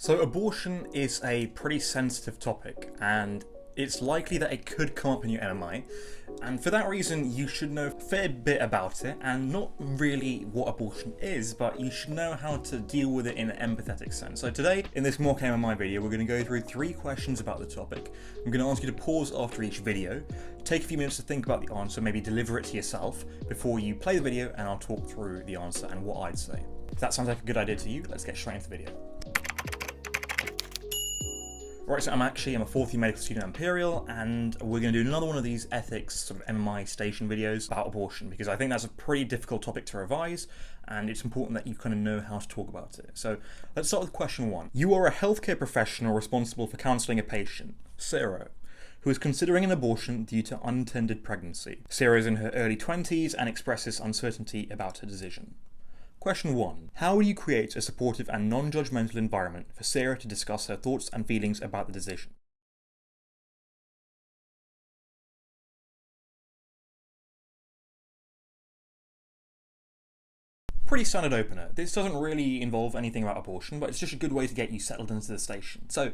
So abortion is a pretty sensitive topic, and it's likely that it could come up in your MMI, and for that reason you should know a fair bit about it, and not really what abortion is, but you should know how to deal with it in an empathetic sense. So today, in this mock MMI video, we're going to go through 3 questions about the topic. I'm going to ask you to pause after each video, take a few minutes to think about the answer, maybe deliver it to yourself before you play the video, and I'll talk through the answer and what I'd say. If that sounds like a good idea to you, let's get straight into the video. Right, so I'm Akshi, I'm a 4th year medical student at Imperial, and we're going to do another one of these ethics sort of MMI station videos about abortion, because I think that's a pretty difficult topic to revise, and it's important that you kind of know how to talk about it. So let's start with question 1. You are a healthcare professional responsible for counselling a patient, Sarah, who is considering an abortion due to unintended pregnancy. Sarah is in her early 20s and expresses uncertainty about her decision. Question 1. How will you create a supportive and non-judgmental environment for Sarah to discuss her thoughts and feelings about the decision? Pretty standard opener. This doesn't really involve anything about abortion, but it's just a good way to get you settled into the station. So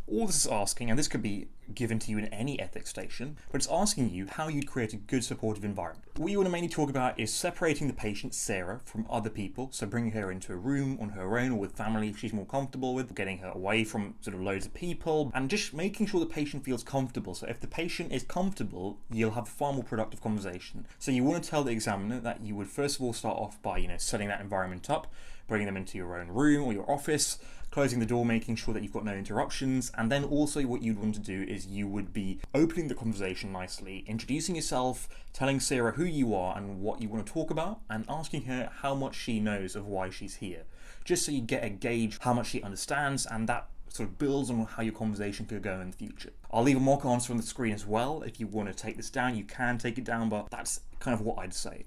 all this is asking, and this could be given to you in any ethics station, but it's asking you how you'd create a good supportive environment. What you want to mainly talk about is separating the patient, Sarah, from other people, so bringing her into a room on her own or with family she's more comfortable with, getting her away from sort of loads of people, and just making sure the patient feels comfortable. So if the patient is comfortable, you'll have a far more productive conversation. So you want to tell the examiner that you would first of all start off by, setting that environment up, bringing them into your own room or your office, closing the door, making sure that you've got no interruptions, and then also what you'd want to do is you would be opening the conversation nicely, introducing yourself, telling Sarah who you are and what you want to talk about, and asking her how much she knows of why she's here, just so you get a gauge how much she understands, and that sort of builds on how your conversation could go in the future. I'll leave a mock answer on the screen as well. If you want to take this down, you can take it down, but that's kind of what I'd say.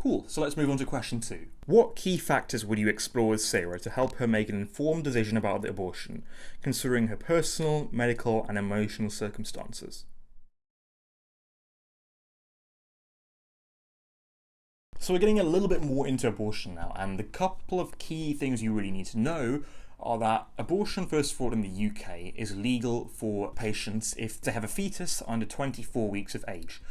Cool, so let's move on to question 2. What key factors would you explore with Sarah to help her make an informed decision about the abortion, considering her personal, medical, and emotional circumstances? So we're getting a little bit more into abortion now, and the couple of key things you really need to know are that abortion, first of all, in the UK is legal for patients if they have a fetus under 24 weeks of age.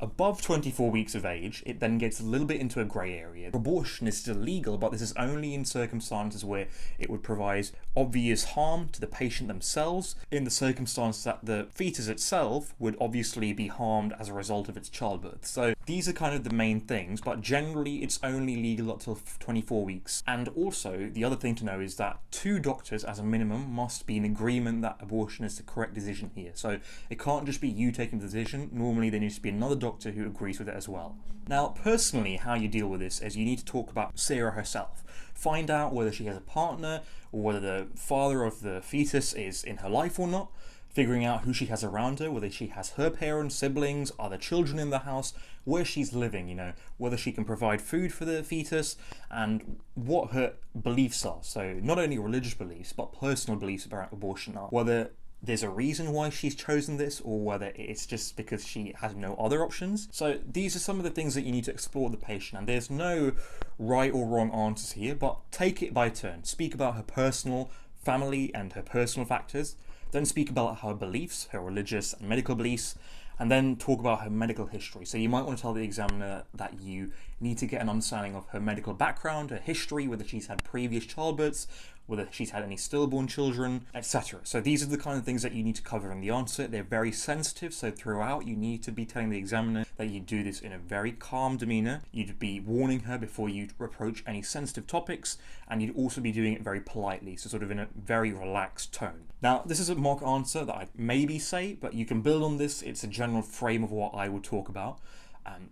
Above 24 weeks of age, it then gets a little bit into a grey area. Abortion is still legal, but this is only in circumstances where it would provide obvious harm to the patient themselves, in the circumstance that the fetus itself would obviously be harmed as a result of its childbirth. So these are kind of the main things, but generally it's only legal up till 24 weeks. And also, the other thing to know is that 2 doctors as a minimum must be in agreement that abortion is the correct decision here. So it can't just be you taking the decision. Normally there needs to be another doctor who agrees with it as well. Now, personally, how you deal with this is you need to talk about Sarah herself. Find out whether she has a partner or whether the father of the fetus is in her life or not. Figuring out who she has around her, whether she has her parents, siblings, other children in the house, where she's living, whether she can provide food for the fetus, and what her beliefs are. So not only religious beliefs, but personal beliefs about abortion are. Whether there's a reason why she's chosen this, or whether it's just because she has no other options. So these are some of the things that you need to explore with the patient, and there's no right or wrong answers here, but take it by turn. Speak about her personal, family, and her personal factors, then speak about her beliefs, her religious and medical beliefs, and then talk about her medical history. So you might want to tell the examiner that you need to get an understanding of her medical background, her history, whether she's had previous childbirths, whether she's had any stillborn children, etc. So these are the kind of things that you need to cover in the answer. They're very sensitive, so throughout you need to be telling the examiner that you do this in a very calm demeanor. You'd be warning her before you approach any sensitive topics, and you'd also be doing it very politely, so sort of in a very relaxed tone. Now, this is a mock answer that I'd maybe say, but you can build on this. It's a general frame of what I would talk about.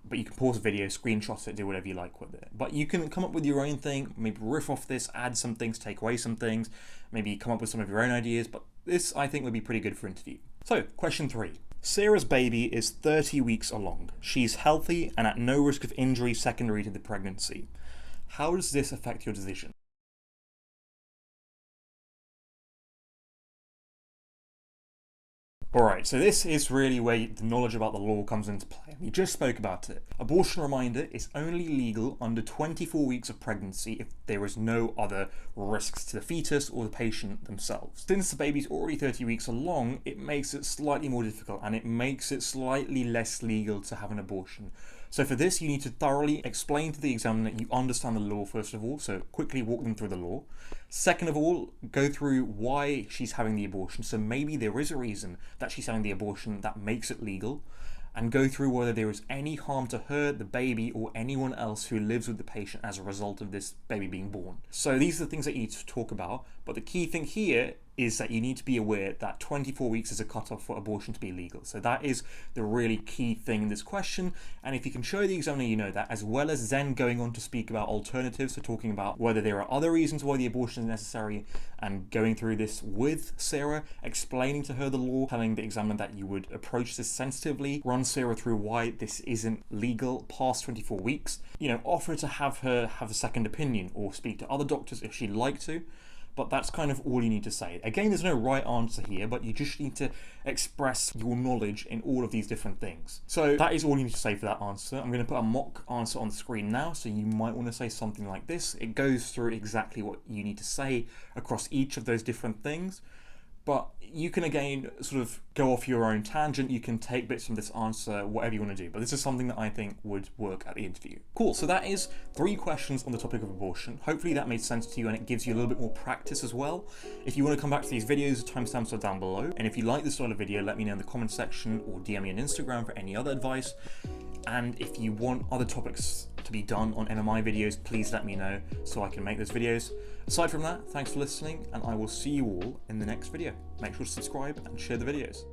But you can pause the video, screenshot it, do whatever you like with it. But you can come up with your own thing, maybe riff off this, add some things, take away some things, maybe come up with some of your own ideas, but this I think would be pretty good for interview. So, question 3. Sarah's baby is 30 weeks along. She's healthy and at no risk of injury secondary to the pregnancy. How does this affect your decision? Alright, so this is really where the knowledge about the law comes into play. We just spoke about it. Abortion, reminder, is only legal under 24 weeks of pregnancy if there is no other risks to the fetus or the patient themselves. Since the baby's already 30 weeks along, it makes it slightly more difficult and it makes it slightly less legal to have an abortion. So for this, you need to thoroughly explain to the examiner that you understand the law, first of all, so quickly walk them through the law. Second of all, go through why she's having the abortion, so maybe there is a reason that she's having the abortion that makes it legal, and go through whether there is any harm to her, the baby, or anyone else who lives with the patient as a result of this baby being born. So these are the things that you need to talk about, but the key thing here is that you need to be aware that 24 weeks is a cutoff for abortion to be legal. So that is the really key thing in this question, and if you can show the examiner you know that, as well as then going on to speak about alternatives, so talking about whether there are other reasons why the abortion is necessary, and going through this with Sarah, explaining to her the law, telling the examiner that you would approach this sensitively, run Sarah through why this isn't legal past 24 weeks, offer to have her have a second opinion or speak to other doctors if she'd like to. But that's kind of all you need to say. Again, there's no right answer here, but you just need to express your knowledge in all of these different things. So that is all you need to say for that answer. I'm going to put a mock answer on the screen now, so you might want to say something like this. It goes through exactly what you need to say across each of those different things. But you can, again, sort of go off your own tangent. You can take bits from this answer, whatever you want to do. But this is something that I think would work at the interview. Cool, so that is 3 questions on the topic of abortion. Hopefully that made sense to you and it gives you a little bit more practice as well. If you want to come back to these videos, the timestamps are down below. And if you like this style of video, let me know in the comment section or DM me on Instagram for any other advice. And if you want other topics to be done on MMI videos, please let me know so I can make those videos. Aside from that, thanks for listening, and I will see you all in the next video. Make sure to subscribe and share the videos.